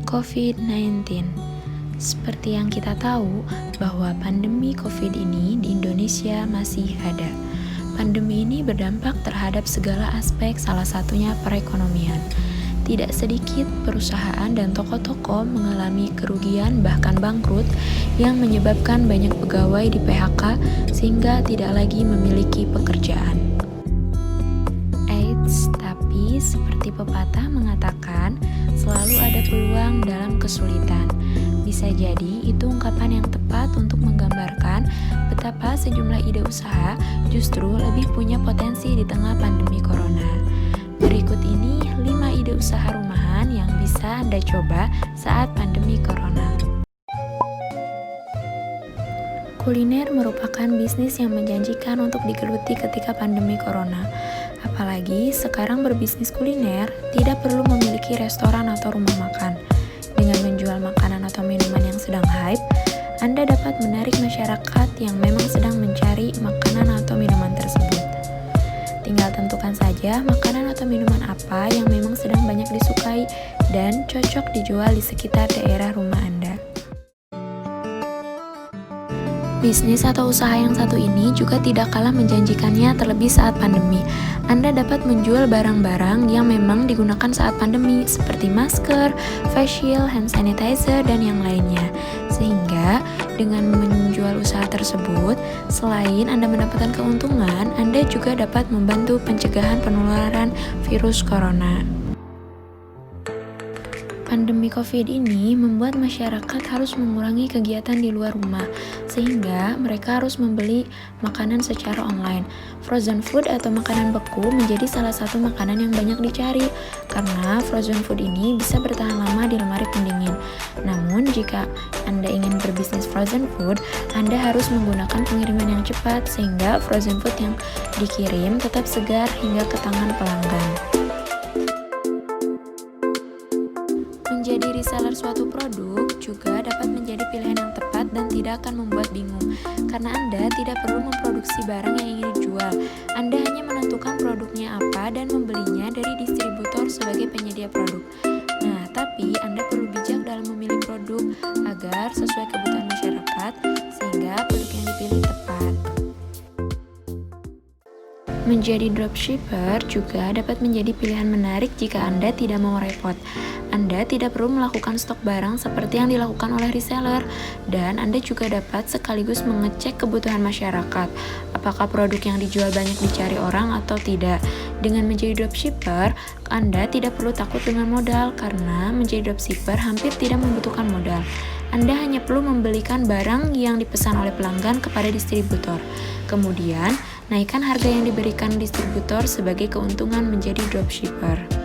COVID-19. Seperti yang kita tahu bahwa pandemi COVID ini di Indonesia masih ada. Pandemi ini berdampak terhadap segala aspek, salah satunya perekonomian. Tidak sedikit perusahaan dan toko-toko mengalami kerugian bahkan bangkrut yang menyebabkan banyak pegawai di PHK sehingga tidak lagi memiliki pekerjaan. Tapi seperti pepatah mengatakan, selalu ada peluang dalam kesulitan. Bisa jadi itu ungkapan yang tepat untuk menggambarkan betapa sejumlah ide usaha justru lebih punya potensi di tengah pandemi corona. Berikut ini 5 ide usaha rumahan yang bisa Anda coba saat pandemi corona. Kuliner merupakan bisnis yang menjanjikan untuk digeluti ketika pandemi corona. Apalagi sekarang berbisnis kuliner tidak perlu memiliki restoran atau rumah makan. Dengan menjual makanan atau minuman yang sedang hype, Anda dapat menarik masyarakat yang memang sedang mencari makanan atau minuman tersebut. Tinggal tentukan saja makanan atau minuman apa yang memang sedang banyak disukai dan cocok dijual di sekitar daerah rumah Anda. Bisnis atau usaha yang satu ini juga tidak kalah menjanjikannya terlebih saat pandemi. Anda dapat menjual barang-barang yang memang digunakan saat pandemi seperti masker, face shield, hand sanitizer, dan yang lainnya. Sehingga dengan menjual usaha tersebut, selain Anda mendapatkan keuntungan, Anda juga dapat membantu pencegahan penularan virus corona. Pandemi COVID ini membuat masyarakat harus mengurangi kegiatan di luar rumah, sehingga mereka harus membeli makanan secara online. Frozen food atau makanan beku menjadi salah satu makanan yang banyak dicari, karena frozen food ini bisa bertahan lama di lemari pendingin. Namun, jika Anda ingin berbisnis frozen food, Anda harus menggunakan pengiriman yang cepat, sehingga frozen food yang dikirim tetap segar hingga ke tangan pelanggan. Menjadi reseller suatu produk juga dapat menjadi pilihan yang tepat dan tidak akan membuat bingung, karena Anda tidak perlu memproduksi barang yang ingin dijual. Anda hanya menentukan produknya apa dan membelinya dari distributor sebagai penyedia produk. Nah, tapi Anda perlu bijak dalam memilih produk agar sesuai kebutuhan masyarakat, sehingga produk yang dipilih tepat. Menjadi dropshipper juga dapat menjadi pilihan menarik jika Anda tidak mau repot. Anda tidak perlu melakukan stok barang seperti yang dilakukan oleh reseller, dan Anda juga dapat sekaligus mengecek kebutuhan masyarakat, apakah produk yang dijual banyak dicari orang atau tidak. Dengan menjadi dropshipper, Anda tidak perlu takut dengan modal, karena menjadi dropshipper hampir tidak membutuhkan modal. Anda hanya perlu membelikan barang yang dipesan oleh pelanggan kepada distributor. Kemudian, naikkan harga yang diberikan distributor sebagai keuntungan menjadi dropshipper.